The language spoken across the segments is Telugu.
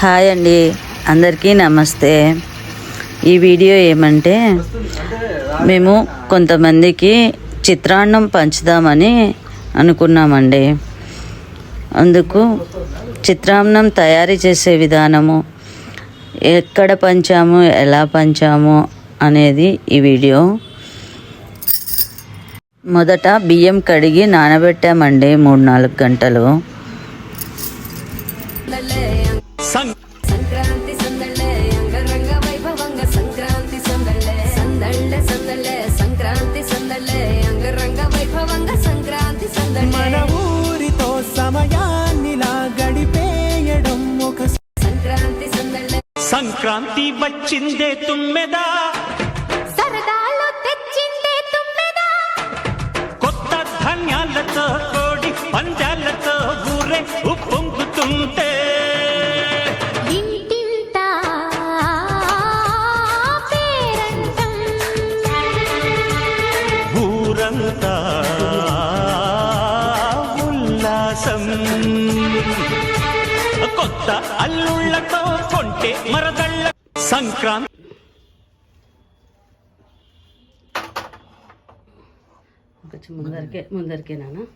హాయ్ అండి, అందరికీ నమస్తే. ఈ వీడియో ఏమంటే మేము కొంతమందికి చిత్రాన్నం పంచుదామని అనుకున్నామండి. అందుకు చిత్రాన్నం తయారీ చేసే విధానము, ఎక్కడ పంచాము, ఎలా పంచాము అనేది ఈ వీడియో. మొదట బియ్యం కడిగి నానబెట్టామండి 3-4 గంటలు. సంక్రాంతి సందళ్ళే అంగరంగ వైభవంగ సంక్రాంతి సందళ్ళే సందళ్ళే సందళ్ళే సంక్రాంతి సందళ్ళే అంగరంగ వైభవంగ సంక్రాంతి సందళ్ళే మన ఊరితో సమయాన్నిలా గడిపేయడం ఒక సంక్రాంతి సందళ్ళే సంక్రాంతి వచ్చిందే తుమ్మెదా సరదాలో తెచ్చిందే తుమ్మెదా కొత్త ధాన్యాలతో కోడి పందాలతో ఊరే ఉప్పొంగుతుంటే ఇంటింటా పేరంటం ఊరంతా ఉల్లాసం కొత్త అల్లుళ్ళతో కొంటే మరదళ్ళ సంక్రాంతి కొంచెం ముందరికే నాన్న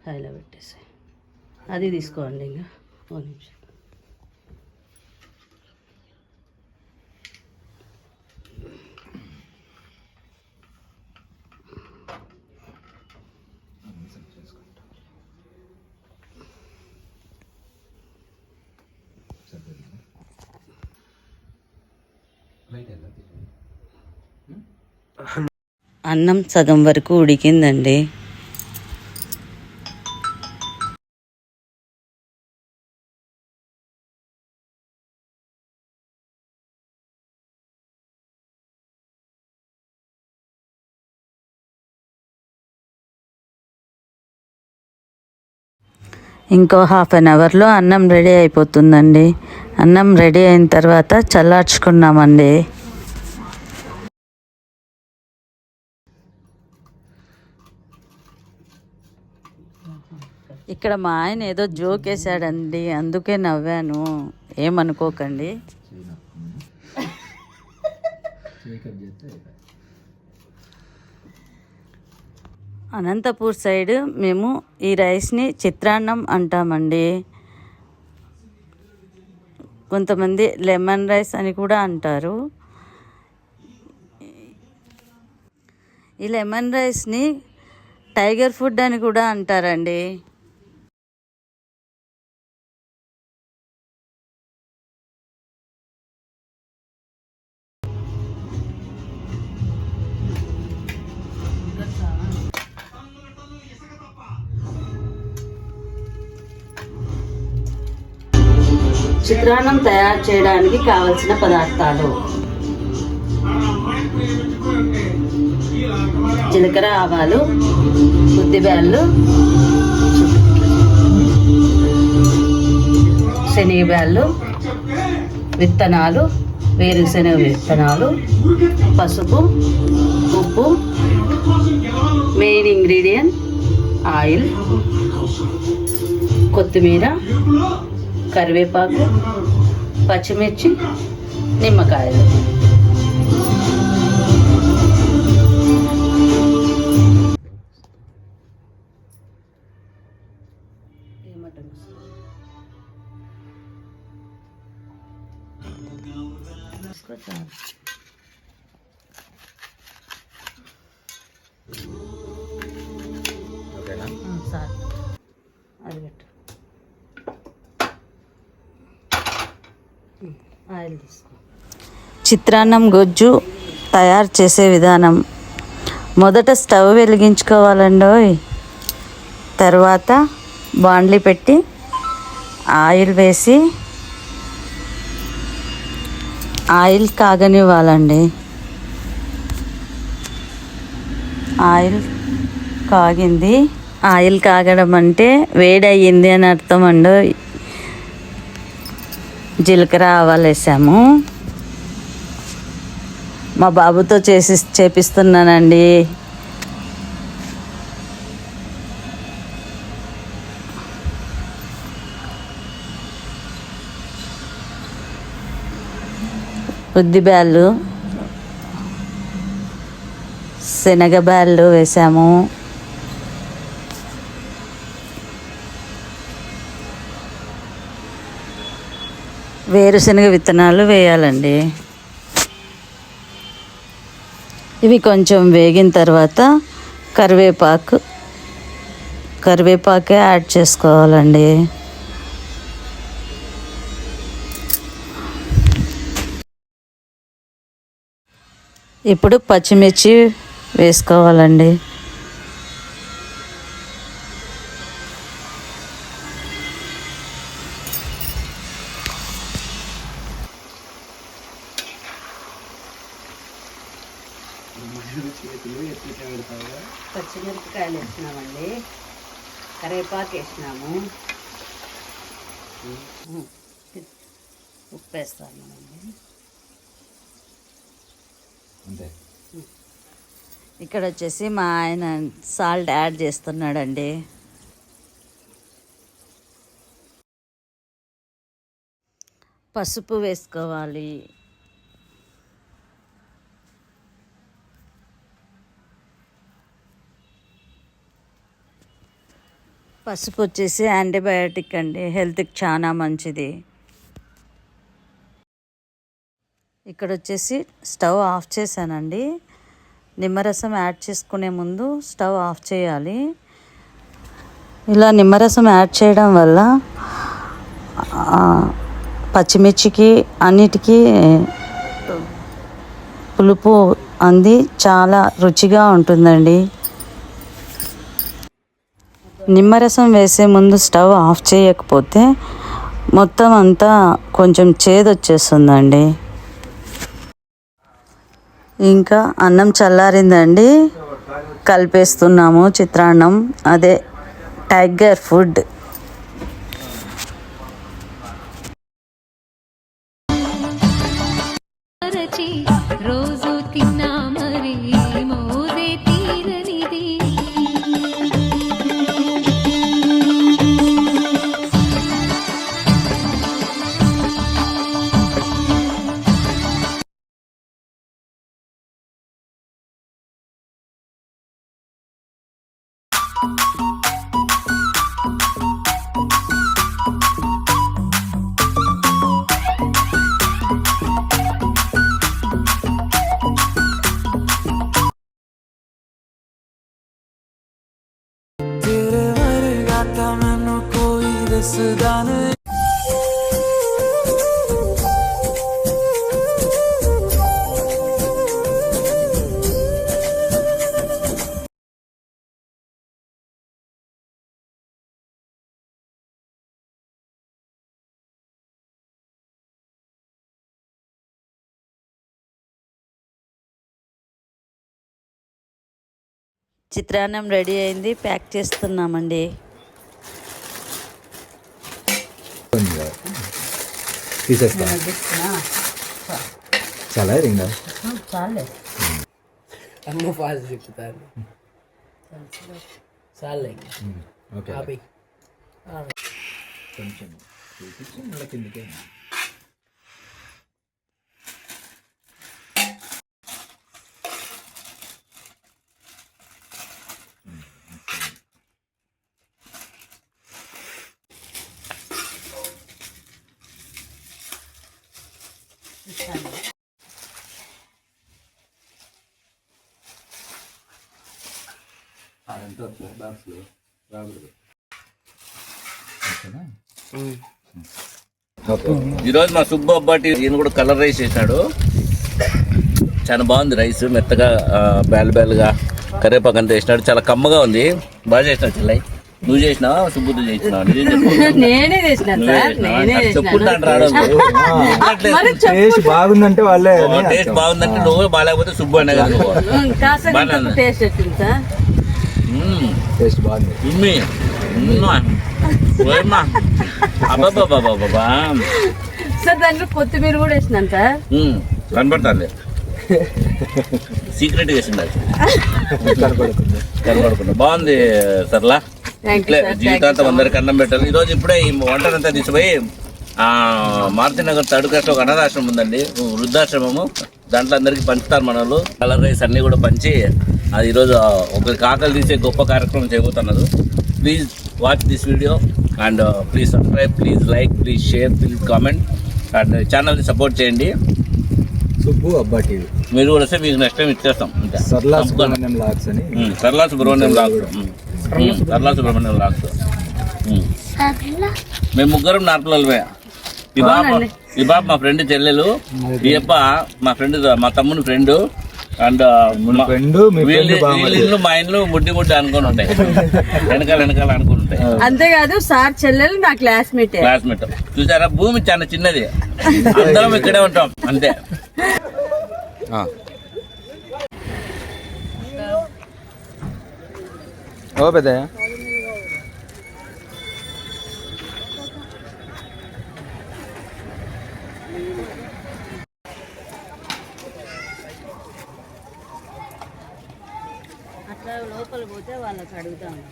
హైలో పెట్టేసి అది తీసుకోండి. ఇంకా ఓ నిమిషం. అన్నం సగం వరకు ఉడికిందండి. ఇంకో హాఫ్ అన్ అవర్లో అన్నం రెడీ అయిపోతుందండి. అన్నం రెడీ అయిన తర్వాత చల్లార్చుకున్నామండి. ఇక్కడ మా ఆయన ఏదో జోక్ వేసాడండి, అందుకే నవ్వాను, ఏమనుకోకండి. అనంతపూర్ సైడ్ మేము ఈ రైస్ని చిత్రాన్నం అంటామండి. కొంతమంది లెమన్ రైస్ అని కూడా అంటారు. ఈ లెమన్ రైస్ని టైగర్ ఫుడ్ అని కూడా అంటారండి. చిత్రాన్నం తయారు చేయడానికి కావలసిన పదార్థాలు: జీలకర్ర, ఆవాలు, ఉద్దిబ్యాళ్ళు, శనగబ్యాళ్ళు, విత్తనాలు, వేరుశనగ విత్తనాలు, పసుపు, ఉప్పు, మెయిన్ ఇంగ్రీడియంట్ ఆయిల్, కొత్తిమీర, కరివేపాకు, పచ్చిమిర్చి, నిమ్మకాయలు. సార్ అది పెట్టు. ఆయిల్ తీసుకో. చిత్రాన్నం గొజ్జు తయారు చేసే విధానం: మొదట స్టవ్ వెలిగించుకోవాలండి. తర్వాత బాండ్లీ పెట్టి ఆయిల్ వేసి ఆయిల్ కాగనివ్వాలండి. ఆయిల్ కాగింది. ఆయిల్ కాగడం అంటే వేడయ్యింది అని అర్థం అండి. జీలకర్ర, ఆవాలు వేసాము. మా బాబుతో చేపిస్తున్నానండి. ఉద్ది బ్యాళ్ళు, శనగ బ్యాళ్ళు వేసాము. వేరుశనగ విత్తనాలు వేయాలండి. ఇవి కొంచెం వేగిన తర్వాత కరివేపాకే యాడ్ చేసుకోవాలండి. ఇప్పుడు పచ్చిమిర్చి వేసుకోవాలండి. పచ్చిమిరపకాయలు వేసినామండి, కరివేపాకు వేసినాము, ఉప్పు వేస్తామండి. ఇక్కడ వచ్చేసి మా ఆయన సాల్ట్ యాడ్ చేస్తున్నాడండి. పసుపు వేసుకోవాలి. పసుపు వచ్చేసి యాంటీబయాటిక్ అండి, హెల్త్కి చాలా మంచిది. ఇక్కడ వచ్చేసి స్టవ్ ఆఫ్ చేశానండి. నిమ్మరసం యాడ్ చేసుకునే ముందు స్టవ్ ఆఫ్ చేయాలి. ఇలా నిమ్మరసం యాడ్ చేయడం వల్ల పచ్చిమిర్చికి అన్నిటికీ పులుపు అంది చాలా రుచిగా ఉంటుందండి. నిమ్మరసం వేసే ముందు స్టవ్ ఆఫ్ చేయకపోతే మొత్తం అంతా కొంచెం చేదొచ్చేస్తుందండి. ఇంకా అన్నం చల్లారిందండి, కలిపేస్తున్నాము చిత్రాన్నం, అదే టైగర్ ఫుడ్. రోజు తిన్నా మరి మోజే తీరనిది. చిత్రాన్నం రెడీ అయింది, ప్యాక్ చేస్తున్నామండి. తీసేస్తా చాలా ఇంకా చాలే అమ్మ ఫాల్స్ చెప్తాను చాలే ఓకే కొంచెం చూపించి మళ్ళీ కిందకి ఈరోజు మా సుబ్బు అబ్బాటి ఈయన కూడా కలర్ రైస్ చేసినాడు. చాలా బాగుంది రైస్, మెత్తగా బేలుగా కరివేపాకు అంతా వేసినాడు, చాలా కమ్మగా ఉంది. బాగా చేసినాడు చెల్లై. నువ్వు చేసినావా సుబ్బుతో చేసినావా? టేస్ట్ బాగుందంటే వాళ్ళే టేస్ట్ బాగుందంటే నువ్వు బాగాలేకపోతే సుబ్బు అనే కదా టేస్ట్ బాగుంది. సార్ దాంట్లో కొత్తిమీర కూడా వేసినాను సార్. కనపడతాను సీక్రెట్ వేసింది కనపడకుండా. బాగుంది సర్లా. ఇట్లే జీవితాంతం అందరికి అన్నం పెట్టాలి. ఈరోజు ఇప్పుడే ఈ వంటనంతా తీసిపోయి మారుతినగర్ థర్డ్ క్లాస్లో ఒక అనాథాశ్రమం ఉందండి, వృద్ధాశ్రమము. దాంట్లో అందరికీ పంచుతారు మన వాళ్ళు. కలర్ రైస్ అన్నీ కూడా పంచి అది ఈరోజు ఒకరికి ఆకలి తీసే గొప్ప కార్యక్రమం చేయబోతున్నారు. Please watch this video and please subscribe, please like, please share, please comment and ఛానల్ని సపోర్ట్ చేయండి. సుబ్బు అబ్బా టీవీ మీరు కూడా వస్తే మీకు నెక్స్ట్ టైం ఇచ్చేస్తాం. సర్లా సుబ్రహ్మణ్యం లాగ్స్ అని సరళా సుబ్రహ్మణ్యం లాగ్స్, సరళా సుబ్రహ్మణ్యం లాగ్స్. మేము ముగ్గురం నార్పలమే. ఈ బాబు మా ఫ్రెండ్ చెల్లెలు, ఈ అప్ప మా ఫ్రెండ్, మా తమ్ముని ఫ్రెండ్. అండ్ ఇల్లు మా ఇండ్లు ముడ్డి అనుకుని ఉంటాయి, వెనకాల అనుకుని ఉంటాయి. అంతేకాదు సార్ చెల్లెలు నా క్లాస్మేట్. చూసారా, భూమి చాలా చిన్నది, అందరం ఇక్కడే ఉంటాం అంతే. ఓ పెద్ద అట్లా లోపల పోతే వాళ్ళకి అడుగుతాను.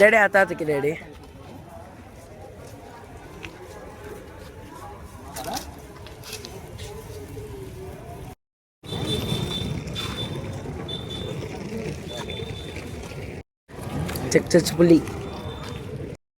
డాడీ ఆ తాతకి డాడీ చచ్చి పులి